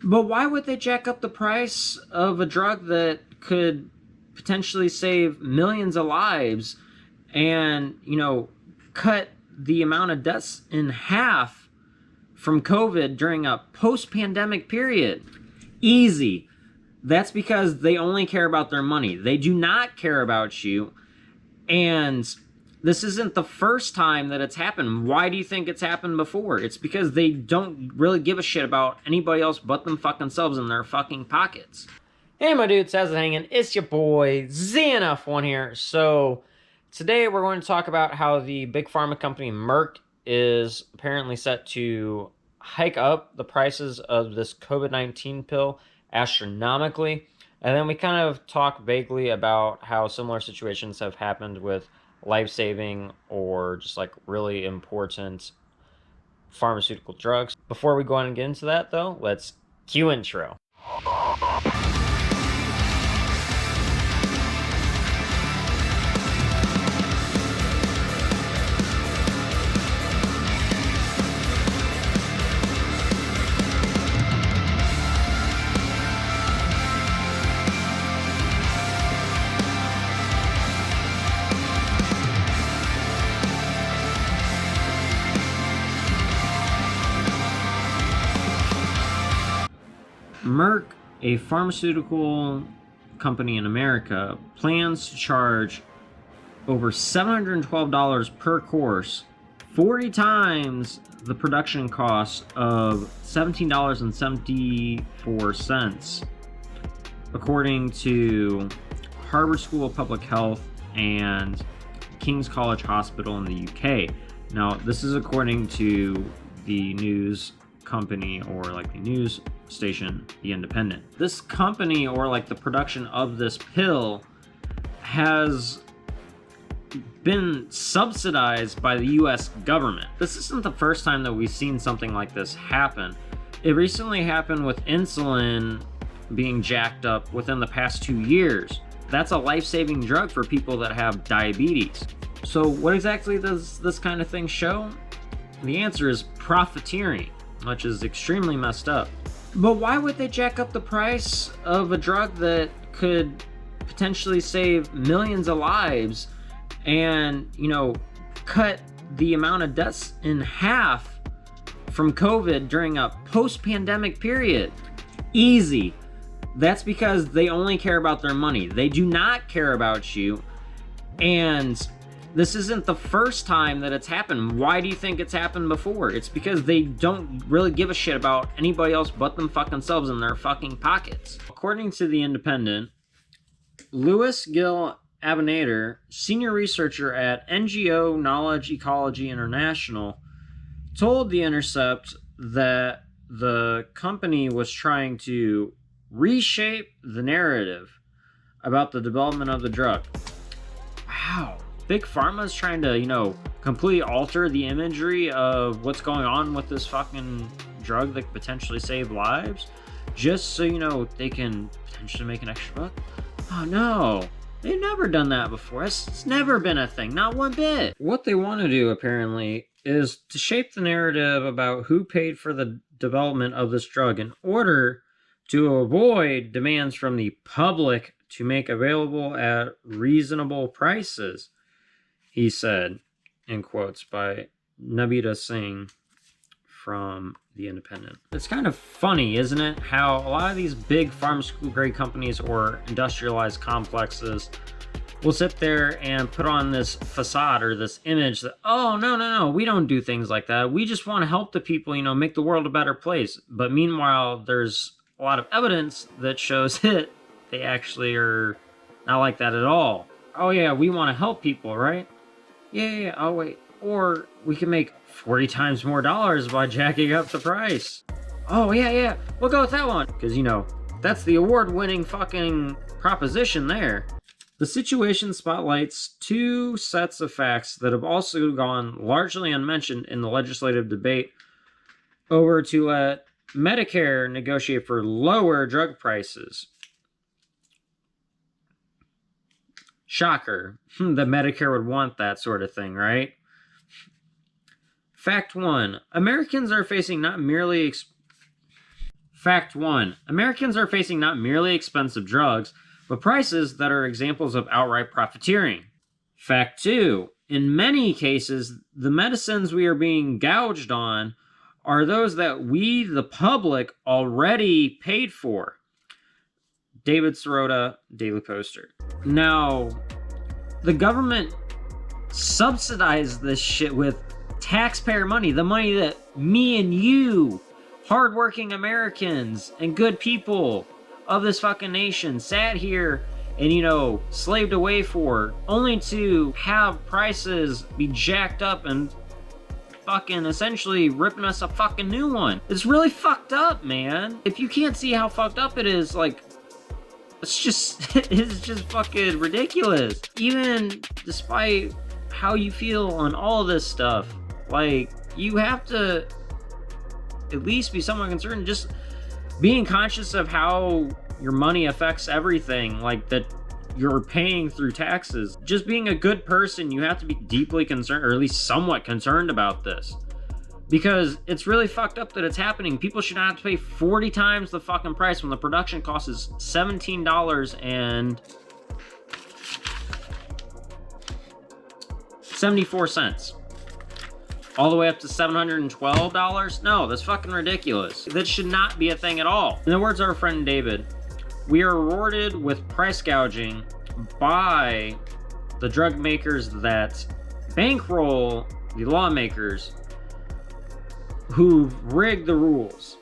But why would they jack up the price of a drug that could potentially save millions of lives and, cut the amount of deaths in half from COVID during a post-pandemic period? Easy. That's because they only care about their money. They do not care about you. And this isn't the first time that it's happened. Why do you think it's happened before? It's because they don't really give a shit about anybody else but them fucking selves in their fucking pockets. Hey, my dudes, how's it hanging? It's your boy, ZNF1 here. So, today we're going to talk about how the Big Pharma company Merck is apparently set to hike up the prices of this COVID-19 pill astronomically. And then we kind of talk vaguely about how similar situations have happened with life-saving or just like really important pharmaceutical drugs. Before we go on and get into that though, let's cue intro. Merck, a pharmaceutical company in America, plans to charge over $712 per course, 40 times the production cost of $17.74, according to Harvard School of Public Health and King's College Hospital in the UK. Now, this is according to the news company or like the news station, The Independent. This company or like the production of this pill has been subsidized by the US government. This isn't the first time that we've seen something like this happen. It recently happened with insulin being jacked up within the past 2 years. That's a life-saving drug for people that have diabetes. So what exactly does this kind of thing show? The answer is profiteering, which is extremely messed up. But why would they jack up the price of a drug that could potentially save millions of lives and, cut the amount of deaths in half from COVID during a post-pandemic period? Easy. That's because they only care about their money. They do not care about you. And this isn't the first time that it's happened. Why do you think it's happened before? It's because they don't really give a shit about anybody else but them fucking selves in their fucking pockets. According to The Independent, Louis Gill Abinader, senior researcher at NGO Knowledge Ecology International, told The Intercept that the company was trying to reshape the narrative about the development of the drug. Wow. Big Pharma is trying to, completely alter the imagery of what's going on with this fucking drug that could potentially save lives, just so, they can potentially make an extra buck. Oh no, they've never done that before. It's never been a thing, not one bit. What they want to do, apparently, is to shape the narrative about who paid for the development of this drug in order to avoid demands from the public to make available at reasonable prices, he said, in quotes by Nabita Singh from The Independent. It's kind of funny, isn't it, how a lot of these big pharmaceutical grade companies or industrialized complexes will sit there and put on this facade or this image that, oh, no, we don't do things like that. We just want to help the people, make the world a better place. But meanwhile, there's a lot of evidence that shows it. They actually are not like that at all. Oh yeah, we want to help people, right? Yeah, oh wait. Or we can make 40 times more dollars by jacking up the price. Oh yeah, we'll go with that one. Because, that's the award-winning fucking proposition there. The situation spotlights two sets of facts that have also gone largely unmentioned in the legislative debate over to let Medicare negotiate for lower drug prices. Shocker that Medicare would want that sort of thing, right? Fact one, Americans are facing not merely Fact 1. Americans are facing not merely expensive drugs, but prices that are examples of outright profiteering. Fact 2. In many cases, the medicines we are being gouged on are those that we, the public, already paid for. David Sirota, Daily Poster. Now, the government subsidized this shit with taxpayer money, the money that me and you, hardworking Americans and good people of this fucking nation, sat here and, you know, slaved away for, only to have prices be jacked up and fucking essentially ripping us a fucking new one. It's really fucked up, man. If you can't see how fucked up it is, like, it's just fucking ridiculous. Even despite how you feel on all this stuff, like, you have to at least be somewhat concerned, just being conscious of how your money affects everything, like, that you're paying through taxes. Just being a good person, you have to be deeply concerned, or at least somewhat concerned about this. Because it's really fucked up that it's happening. People should not have to pay 40 times the fucking price when the production cost is $17.74. All the way up to $712? No, that's fucking ridiculous. That should not be a thing at all. In the words of our friend David, we are rewarded with price gouging by the drug makers that bankroll the lawmakers who've rigged the rules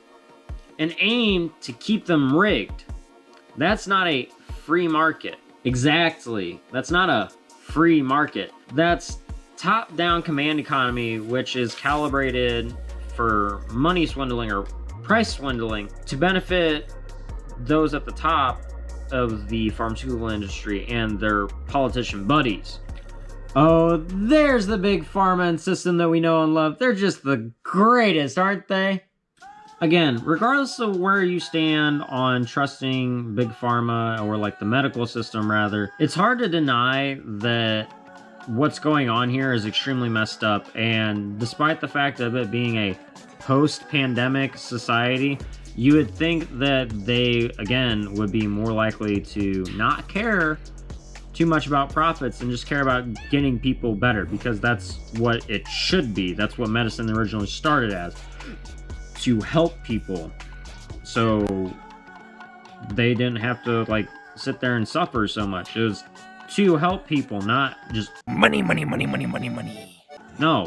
and aim to keep them rigged. That's not a free market. Exactly. That's not a free market. That's top-down command economy, which is calibrated for money swindling or price swindling to benefit those at the top of the pharmaceutical industry and their politician buddies. Oh, there's the Big Pharma and system that we know and love. They're just the greatest, aren't they? Again, regardless of where you stand on trusting Big Pharma, or like the medical system rather, it's hard to deny that what's going on here is extremely messed up. And despite the fact of it being a post-pandemic society, you would think that they, again, would be more likely to not care too much about profits and just care about getting people better, because that's what it should be. That's what medicine originally started as, to help people, so they didn't have to, like, sit there and suffer so much. It was to help people, not just money. No.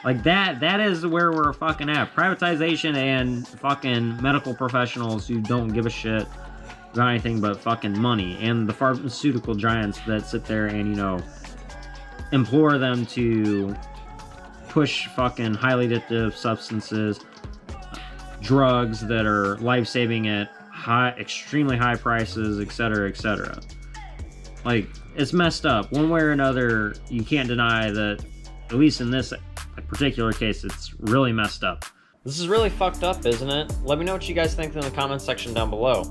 Like, that is where we're fucking at. Privatization and fucking medical professionals who don't give a shit about anything but fucking money, and the pharmaceutical giants that sit there and, you know, implore them to push fucking highly addictive substances, drugs that are life-saving at extremely high prices, etc., etc. Like, it's messed up. One way or another, you can't deny that, at least in this particular case, it's really messed up. This is really fucked up, isn't it? Let me know what you guys think in the comments section down below.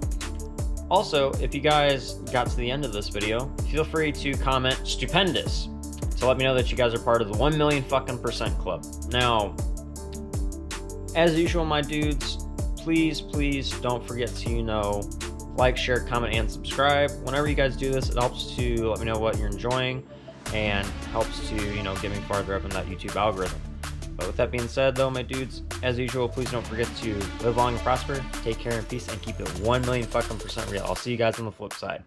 Also, if you guys got to the end of this video, feel free to comment stupendous to let me know that you guys are part of the 1 million fucking percent club. Now, as usual, my dudes, please don't forget to, you know, like, share, comment, and subscribe. Whenever you guys do this, it helps to let me know what you're enjoying and helps to, you know, get me farther up in that YouTube algorithm. But with that being said, though, my dudes, as usual, please don't forget to live long and prosper, take care and peace, and keep it 1 million fucking percent real. I'll see you guys on the flip side.